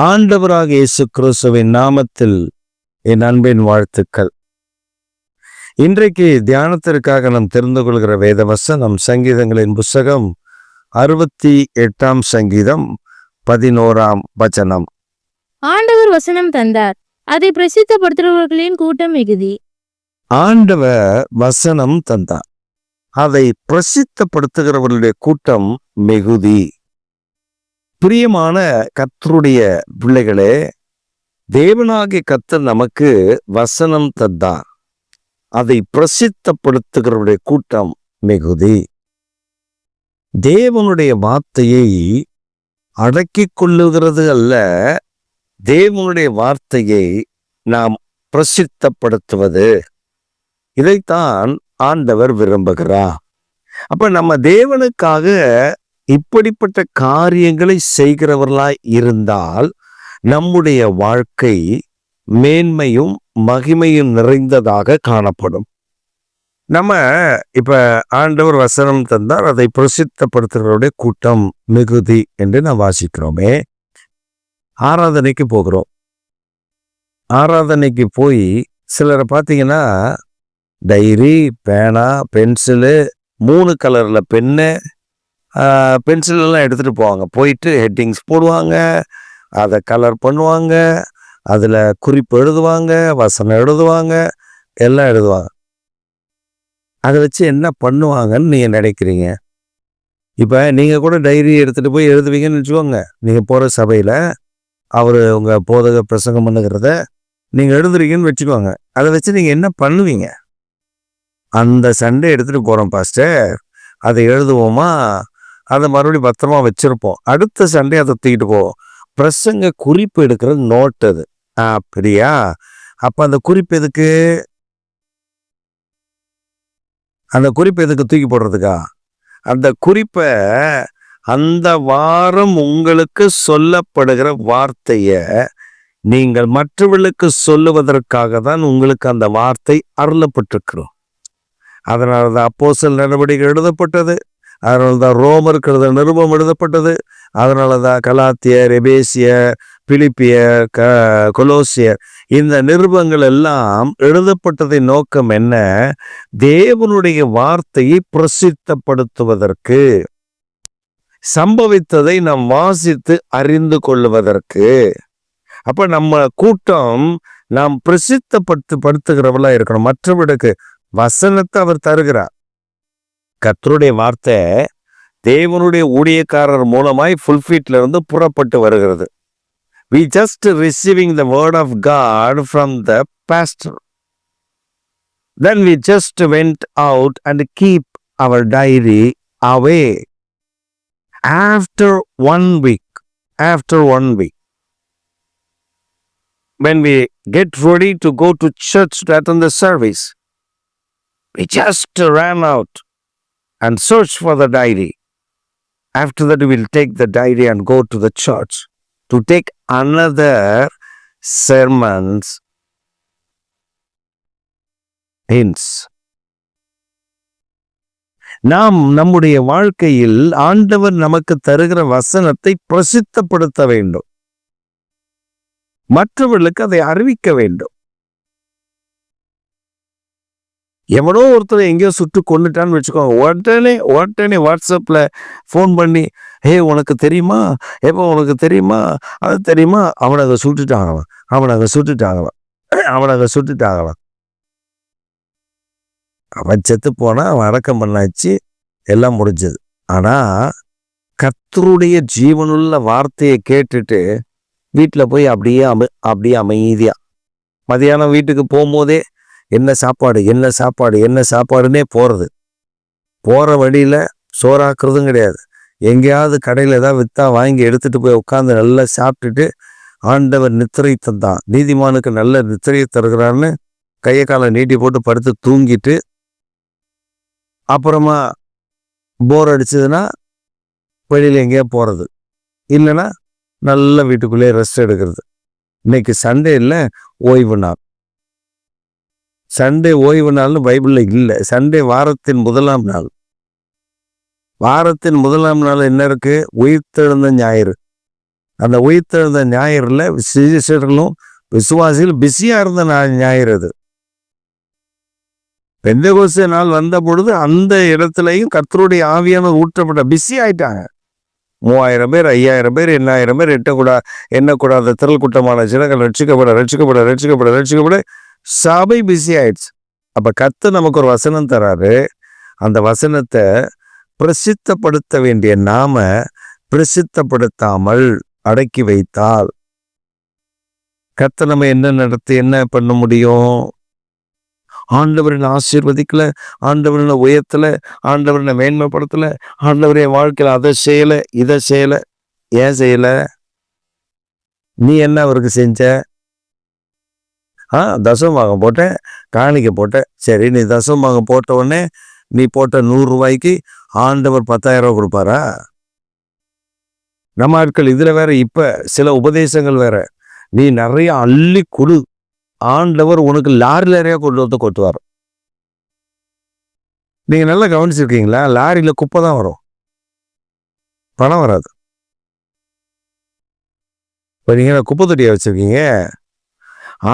ஆண்டவராக இயேசு கிறிஸ்துவின் நாமத்தில் என் அன்பின் வாழ்த்துக்கள். இன்றைக்கு தியானத்திற்காக நாம் தெரிந்து கொள்கிற வேதவசனம் சங்கீதங்களின் புஸ்தகம் 68ஆம் சங்கீதம் 11ஆம் வசனம். ஆண்டவர் வசனம் தந்தார், அதை பிரசித்தப்படுத்துகிறவர்களின் கூட்டம் மிகுதி. ஆண்டவர் வசனம் தந்தார், அதை பிரசித்தப்படுத்துகிறவர்களுடைய கூட்டம் மிகுதி. பிரியமான கர்த்தருடைய பிள்ளைகளே, தேவனாகிய கர்த்தர் நமக்கு வசனம் தந்தார், அதை பிரசித்தப்படுத்துகிறவருடைய கூட்டம் மிகுதி. தேவனுடைய வார்த்தையை அடக்கிக் கொள்ளுகிறது அல்ல, தேவனுடைய வார்த்தையை நாம் பிரசித்தப்படுத்துவது. இதைத்தான் ஆண்டவர் விரும்புகிறார். அப்ப நம்ம தேவனுக்காக இப்படிப்பட்ட காரியங்களை செய்கிறவர்களாய் இருந்தால் நம்முடைய வாழ்க்கை மேன்மையும் மகிமையும் நிறைந்ததாக காணப்படும். நம்ம இப்ப ஆண்டவர் வசனம் தந்தார், அதை பிரசித்தப்படுத்துகிறவருடைய கூட்டம் மிகுதி என்று நாம் வாசிக்கிறோமே. ஆராதனைக்கு போகிறோம். ஆராதனைக்கு போய் சிலரை பார்த்தீங்கன்னா டைரி, பேனா, பென்சிலு, 3 கலர்ல பென்னு, பென்சில் எல்லாம் எடுத்துகிட்டு போவாங்க. போயிட்டு ஹெட்டிங்ஸ் போடுவாங்க, அதை கலர் பண்ணுவாங்க, அதில் குறிப்பு எழுதுவாங்க, வசனம் எழுதுவாங்க, எல்லாம் எழுதுவாங்க. அதை வச்சு என்ன பண்ணுவாங்கன்னு நீங்கள் நினைக்கிறீங்க? இப்போ நீங்கள் கூட டைரி எடுத்துகிட்டு போய் எழுதுவீங்கன்னு வச்சுக்கோங்க. நீங்கள் போகிற சபையில் அவர் உங்கள் போதக பிரசங்கம் பண்ணுகிறத நீங்கள் எழுதுறீங்கன்னு வச்சுக்கோங்க. அதை வச்சு நீங்கள் என்ன பண்ணுவீங்க? அந்த சண்டே எடுத்துகிட்டு போகிறோம் பாஸ்டர், அதை எழுதுவோமா, அதை மறுபடியும் பத்திரமா வச்சிருப்போம், அடுத்த சண்டே அதை தூக்கிட்டு போவோம். பிரசங்க குறிப்பு எடுக்கிற நோட் அது. அப்படியா? அப்ப அந்த குறிப்பு எதுக்கு? அந்த குறிப்பு எதுக்கு தூக்கி போடுறதுக்கா? அந்த குறிப்பை அந்த வாரம் உங்களுக்கு சொல்லப்படுகிற வார்த்தைய நீங்கள் மற்றவர்களுக்கு சொல்லுவதற்காக தான் உங்களுக்கு அந்த வார்த்தை அருளப்பட்டிருக்கிறோம். அதனாலதான் அப்போஸ்தலர் நடவடிக்கை எழுதப்பட்டது, அதனாலதான் ரோமருக்கு எழுத நிருபம் எழுதப்பட்டது, அதனாலதான் கலாத்தியர், எபேசியர், பிலிப்பியர், கொலோசியர், இந்த நிருபங்கள் எல்லாம் எழுதப்பட்டதின் நோக்கம் என்ன? தேவனுடைய வார்த்தையை பிரசித்தப்படுத்துவதற்கு, சம்பவித்ததை நாம் வாசித்து அறிந்து கொள்வதற்கு. அப்ப நம்ம கூட்டம் நாம் பிரசித்தப்படுத்துகிறவளா இருக்கணும். மற்றவர்களுக்கு வசனத்தை அவர் தருகிறார். கர்த்தருடைய வார்த்தை தேவனுடைய ஊழியக்காரர் மூலமாய் ஃபுல்ஃபீட்ல இருந்து புறப்பட்டு வருகிறது. We just receiving the word of God from the pastor. Then we just went out and keep our diary away. After one week, when we get ready to go to church to attend the service, we just ran out and search for the diary. After that, we will take the diary and go to the church to take another sermons hints. நாம் நம்முடைய வாழ்க்கையில் ஆண்டவர் நமக்கு தருகிற வசனத்தை பிரசித்தப்படுத்த வேண்டும், மற்றவர்களுக்கு அதை அறிவிக்க வேண்டும். எவனோ ஒருத்தர் எங்கேயோ சுட்டு கொண்டுட்டான்னு வச்சுக்கோங்க, உடனே வாட்ஸ்அப்ல ஃபோன் பண்ணி, உனக்கு தெரியுமா, உனக்கு தெரியுமா, அது தெரியுமா, அவனை சுட்டுட்டாங்களாம். அவன் செத்து போனா, அவன் அடக்கம் பண்ணாச்சு, எல்லாம் முடிஞ்சது. ஆனா கர்த்தருடைய ஜீவனுள்ள வார்த்தையை கேட்டுட்டு வீட்டில் போய் அப்படியே அமைதியா மதியானம் வீட்டுக்கு போகும்போதே என்ன சாப்பாடுன்னே போற வழியில சோறாக்குறதும் கிடையாது. எங்கேயாவது கடையில் ஏதாவது வித்தா வாங்கி எடுத்துட்டு போய் உட்காந்து நல்லா சாப்பிட்டுட்டு, ஆண்டவர் நித்திரை தந்தான், நீதிமானுக்கு நல்ல நித்திரையை தருகிறான்னு கையை காலை நீட்டி போட்டு படுத்து தூங்கிட்டு, அப்புறமா போர் அடிச்சதுன்னா வெளியில எங்கேயா போறது, இல்லைன்னா நல்ல வீட்டுக்குள்ளேயே ரெஸ்ட் எடுக்கிறது. இன்னைக்கு சண்டே இல்லை, ஓய்வு நாள். சண்டே ஓய்வு நாள்னு பைபிள்ல இல்லை. சண்டே வாரத்தின் முதலாம் நாள். வாரத்தின் முதலாம் நாள் என்ன இருக்கு? உயிர்த்தெழுந்த ஞாயிறு. அந்த உயிர்த்தெழுந்த ஞாயிறுல சீஷர்களும் விசுவாசிகள் பிஸியா இருந்த ஞாயிறு அது. பெந்தெகோஸ்தே நாள் வந்த பொழுது அந்த இடத்துலையும் கர்த்தருடைய ஆவியானவர் ஊற்றப்பட்ட பிஸி ஆயிட்டாங்க. 3000 பேர், 5000 பேர், 8000 பேர் எண்ணக்கூடாத திரள் கூட்டமான ஜனங்கள் ரட்சிக்கப்பட சபை பிஸி ஆயிடுச்சு. அப்ப கர்த்தர் நமக்கு ஒரு வசனம் தராரு. அந்த வசனத்தை பிரசித்தப்படுத்த வேண்டிய நாம பிரசித்தப்படுத்தாமல் அடக்கி வைத்தால் கர்த்தர் நம்ம என்ன பண்ண முடியும்? ஆண்டவரின் ஆசீர்வதிக்கல, ஆண்டவரின் உயர்த்தல, ஆண்டவரின் மேன்மைப்படுத்தல, ஆண்டவரின் வாழ்க்கையில அதை செய்யல, இதை செய்யல. ஏன் செய்யல? நீ என்ன அவருக்கு செஞ்ச? தசமபாகம் போட்டேன், காணிக்க போட்டேன். சரி, நீ தசமபாகம் போட்ட உடனே நீ போட்ட 100 ரூபாய்க்கு ஆண்டவர் 10,000 ரூபாய் கொடுப்பாரா? நம்ம ஆட்கள் இதுல வேற இப்ப சில உபதேசங்கள் வேற. நீ நிறைய அள்ளி கொடு, ஆண்டவர் உனக்கு லாரில நிறைய கொண்டு வந்து கொட்டுவார். நீங்க நல்லா கவனிச்சிருக்கீங்களா? லாரியில குப்பை தான் வரும், பணம் வராது. இப்ப நீங்க குப்பை தொட்டியை வச்சிருக்கீங்க,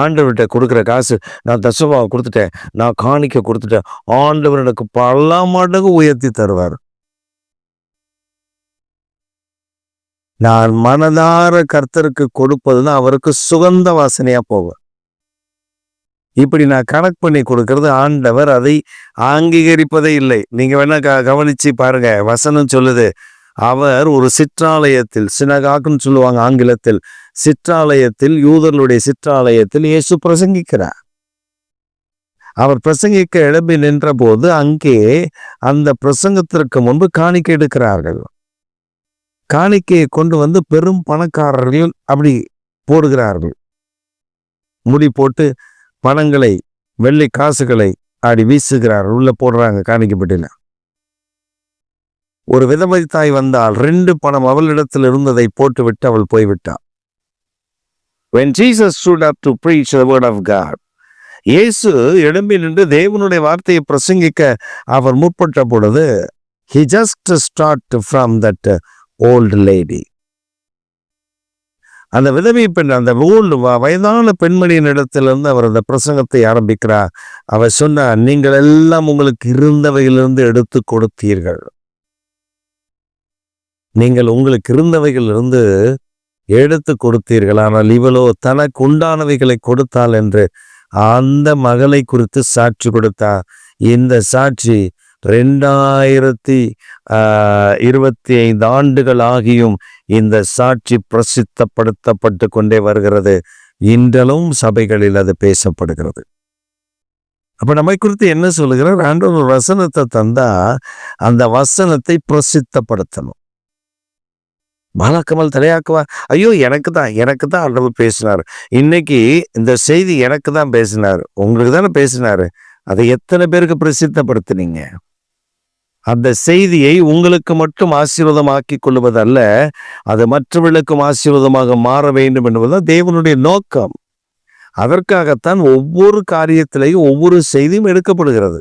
ஆண்டவர்கிட்ட கொடுக்குற காசு, நான் தசமபாகம் கொடுத்துட்டேன், நான் காணிக்க கொடுத்துட்டேன், ஆண்டவர் எனக்கு பல மடங்கு உயர்த்தி தருவார். நான் மனதார கர்த்தருக்கு கொடுப்பதுன்னா அவருக்கு சுகந்த வாசனையா போகும். இப்படி நான் கணக்கு பண்ணி கொடுக்கறது, ஆண்டவர் அதை அங்கீகரிப்பதே இல்லை. நீங்க வேணா கவனிச்சு பாருங்க. வசனம் சொல்லுது, அவர் ஒரு சிற்றாலயத்தில், சினகாக்குன்னு சொல்லுவாங்க ஆங்கிலத்தில், சிற்றாலயத்தில், யூதர்களுடைய சிற்றாலயத்தில் இயேசு பிரசங்கிக்கிறார். அவர் பிரசங்கிக்க எழுப்பி நின்ற போது அங்கே அந்த பிரசங்கத்திற்கு முன்பு காணிக்கை எடுக்கிறார்கள். காணிக்கையை கொண்டு வந்து பெரும் பணக்காரர்கள் அப்படி போடுகிறார்கள். முடி போட்டு பணங்களை, வெள்ளி காசுகளை அப்படி வீசுகிறார்கள், உள்ள போடுறாங்க காணிக்கப்பட்டில. ஒரு விதவை தாய் வந்தால் 2 பணம் அவளிடத்தில் இருந்ததை போட்டு விட்டு அவள் போய்விட்டாள். When Jesus stood up to preach the word of God, இயேசு எழும்பி நின்று தேவனுடைய வார்த்தையை பிரசங்கிக்க அவர் முற்பட்ட பொழுது, he just started from that old lady. அந்த விதவை பெண், அந்த வயதான பெண்மணியின் இடத்திலிருந்து அவர் அந்த பிரசங்கத்தை ஆரம்பிக்கிறார். அவர் சொன்னார், நீங்கள் எல்லாம் உங்களுக்கு இருந்தவையிலிருந்து எடுத்து கொடுத்தீர்கள். நீங்கள் உங்களுக்கு இருந்தவைகளிலிருந்து எடுத்து கொடுத்தீர்கள், ஆனால் இவளோ தனக்கு உண்டானவைகளை கொடுத்தாள் என்று அந்த மகளை குறித்து சாட்சி கொடுத்தார். இந்த சாட்சி 2025 ஆண்டுகள் ஆகியும் இந்த சாட்சி பிரசித்தப்படுத்தப்பட்டு கொண்டே வருகிறது. இன்றலும் சபைகளில் அது பேசப்படுகிறது. அப்ப நம்மை குறித்து என்ன சொல்லுகிறார்? ஆண்டவர் ஒரு வசனத்தை தந்தா அந்த வசனத்தை பிரசித்தப்படுத்தணும். பாலக்கமல் தலையாக்குவா, ஐயோ எனக்கு தான் ஆண்டவர் பேசினார், இன்னைக்கு இந்த செய்தி எனக்கு தான் பேசினார், உங்களுக்கு தானே பேசினாரு. அதை எத்தனை பேருக்கு பிரசித்தப்படுத்தினீங்க? அந்த செய்தியை உங்களுக்கு மட்டும் ஆசீர்வாதமாக்கி கொள்வதல்ல, அது மற்றவர்களுக்கும் ஆசீர்வாதமாக மாற வேண்டும் என்பதுதான் தேவனுடைய நோக்கம். அதற்காகத்தான் ஒவ்வொரு காரியத்திலையும் ஒவ்வொரு செய்தியும் எடுக்கப்படுகிறது.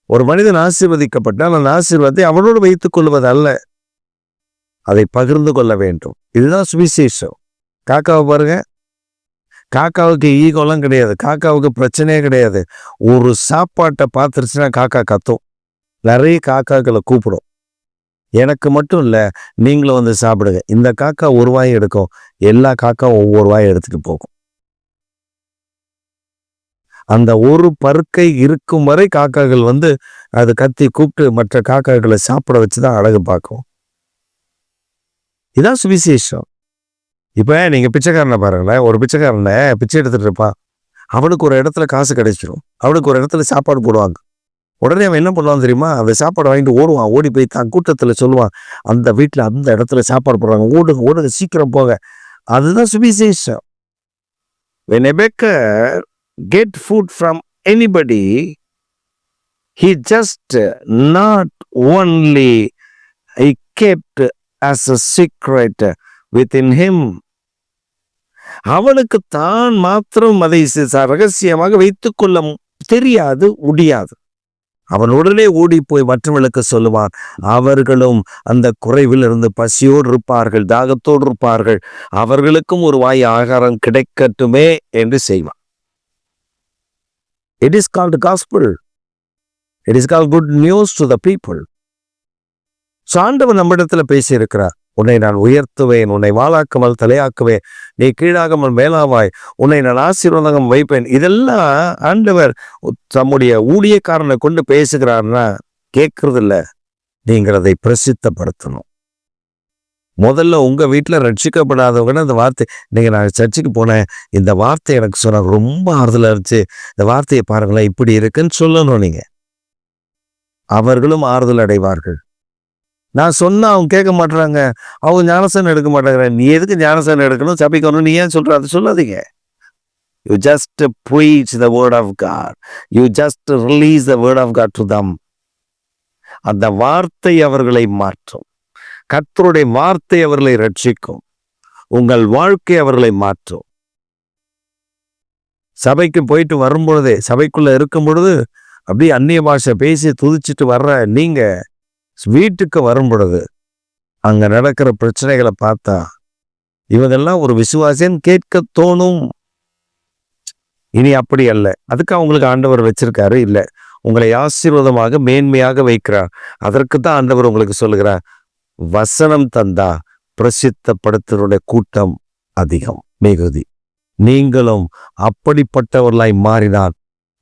ஒரு மனிதன் ஆசீர்வதிக்கப்பட்டால் அந்த ஆசீர்வாதத்தை அவனோடு வைத்துக் கொள்வதல்ல, அதை பகிர்ந்து கொள்ள வேண்டும். இதுதான் சுவிசேஷம். காக்காவை பாருங்க, காக்காவுக்கு ஈகோலாம் கிடையாது, காக்காவுக்கு பிரச்சனையே கிடையாது. ஒரு சாப்பாட்டை பார்த்துருச்சுன்னா காக்கா கத்தும், நிறைய காக்காக்களை கூப்பிடும். எனக்கு மட்டும் இல்லை, நீங்களும் வந்து சாப்பிடுங்க. இந்த காக்கா ஒரு வாய் எடுக்கும், எல்லா காக்காவும் ஒவ்வொரு வாய் எடுத்துட்டு போகும். அந்த ஒரு பருக்கை இருக்கும் வரை காக்காக்கள் வந்து அது கத்தி கூப்பிட்டு மற்ற காக்காக்களை சாப்பிட வச்சுதான் அழகு பார்க்கும். இதான் சுவிசேஷம். இப்ப நீங்க பிச்சைக்காரனை பாருங்களேன், ஒரு பிச்சைக்காரனை பிச்சை எடுத்துட்டு இருப்பான், அவனுக்கு ஒரு இடத்துல காசு கிடைச்சிடும், அவனுக்கு ஒரு இடத்துல சாப்பாடு போடுவாங்க. உடனே அவன் என்ன பண்ணுவான் தெரியுமா? அவன் சாப்பாடு வாங்கிட்டு ஓடுவான், ஓடி போய் தான் கூட்டத்துல சொல்லுவான், அந்த வீட்டுல அந்த இடத்துல சாப்பாடு போடுறாங்க, ஓடுங்க சீக்கிரம் போங்க. அதுதான் சுவிசேஷம். When a beggar get food from anybody, he just not only he kept as a secret within him. அவனுக்கு தான் மாத்திரம் அதை ரகசியமாக வைத்துக்கொள்ள தெரியாது, முடியாது. அவன் உடனே ஓடி போய் மற்றவர்களுக்கு சொல்லுவான். அவர்களும் அந்த குறைவில் இருந்து பசியோடு இருப்பார்கள், தாகத்தோடு இருப்பார்கள். அவர்களுக்கும் ஒரு வாய் ஆகாரம் கிடைக்கட்டுமே என்று செய்வான். It is called gospel. It is called good news to the people. ஆண்டவர் நம்மிடத்துல பேசி இருக்கிறார். உன்னை நான் உயர்த்துவேன், உன்னை வாளாக்காமல் தலையாக்குவேன், நீ கீழாகாமல் மேலாவாய், உன்னை நான் ஆசீர்வாதம் வைப்பேன். இதெல்லாம் ஆண்டவர் தம்முடைய ஊழியக்காரனை கொண்டு பேசுகிறார்னா கேட்கறது இல்ல. நீங்கள் அதை பிரசித்தப்படுத்தணும். முதல்ல உங்க வீட்டில் ரட்சிக்கப்படாதவங்க அந்த வார்த்தை, நீங்க நான் சர்ச்சுக்கு போனேன், இந்த வார்த்தை எனக்கு சொன்ன ரொம்ப ஆறுதலா இருந்துச்சு, இந்த வார்த்தையை பாருங்களேன் இப்படி இருக்குன்னு சொல்லணும். நீங்க அவர்களும் ஆறுதல் அடைவார்கள். நான் சொன்னா அவங்க கேட்க மாட்டாங்க, அவங்க ஞானஸ்தானம் எடுக்க மாட்டாங்க. நீ எதுக்கு ஞானஸ்தானம் எடுக்கணும், சபைக்கணும், நீ ஏன் சொல்ற? அதை சொல்லாதீங்க. You just preach the word of God. You just release the word of God to them. அந்த வார்த்தை அவர்களை மாற்றும். கர்த்தருடைய வார்த்தை அவர்களை ரட்சிக்கும். உங்கள் வாழ்க்கை அவர்களை மாற்றும். சபைக்கு போயிட்டு வரும்பொழுதே, சபைக்குள்ள இருக்கும் பொழுது அப்படியே அந்நிய பாஷை பேசி துதிச்சுட்டு வர்ற நீங்க வீட்டுக்கு வரும் பொழுது அங்க நடக்கிற பிரச்சனைகளை பார்த்தா இவங்கெல்லாம் ஒரு விசுவாசின்னு கேட்க தோணும். இனி அப்படி அல்ல. அதுக்கு அவங்களுக்கு ஆண்டவர் வச்சிருக்காரு இல்ல, உங்களை ஆசீர்வாதமாக மேன்மையாக வைக்கிறார். அதற்கு தான் ஆண்டவர் உங்களுக்கு சொல்லுகிறார், வசனம் தந்தா பிரசித்தப்படுத்துவருடைய கூட்டம் அதிகம், மிகுதி. நீங்களும் அப்படிப்பட்டவர்களாய் மாறினால்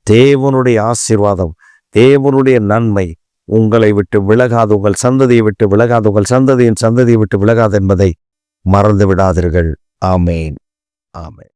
தேவனுடைய ஆசீர்வாதம், தேவனுடைய நன்மை உங்களை விட்டு விலகாது, உங்கள் சந்ததியை விட்டு விலகாது, உங்கள் சந்ததியின் சந்ததியை விட்டு விலகாது என்பதை மறந்து விடாதீர்கள். ஆமேன், ஆமேன்.